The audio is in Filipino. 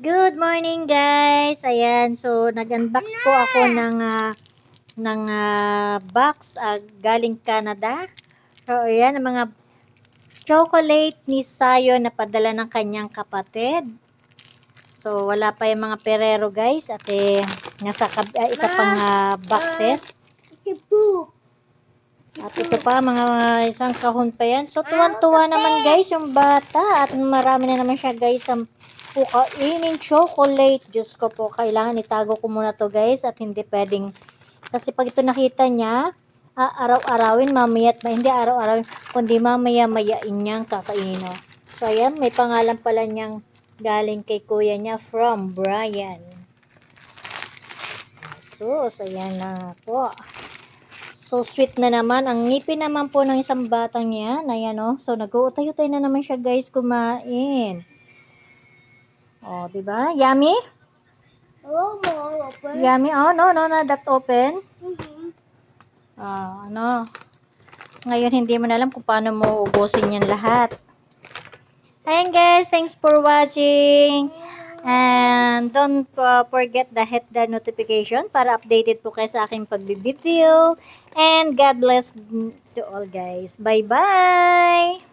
Good morning guys! Ayan, so nag-unbox po ako ng box galing Canada. So ayan, ang mga chocolate ni Sayo na padala ng kanyang kapatid. So wala pa yung mga Ferrero guys at nasa isa pang boxes. At ito pa, mga isang kahon pa yan. So, tuwan-tuwa naman guys yung bata. At marami na naman siya guys sa kainin chocolate. Diyos ko po, kailangan itago ko muna to guys. At hindi pwedeng, kasi pag ito nakita niya, araw-arawin, mamaya, hindi araw-arawin, kundi mamaya-mayain niyang kakainin. No? So, ayan, may pangalan pala niyang galing kay kuya niya from Brian. So, ayan na po. So, sweet na naman. Ang ngipin naman po ng isang batang yan. Ayan, oh. So, nag-uutay-utay na naman siya, guys, kumain. Oh, diba? Yummy? Oh, more open. Yummy? Oh, no, that open. Ano? Ngayon, hindi mo na alam kung paano mo ubusin yan lahat. Ayan, guys. Thanks for watching. And don't forget to hit the notification para updated po kayo sa aking pagbibideo. And God bless to all guys. Bye-bye!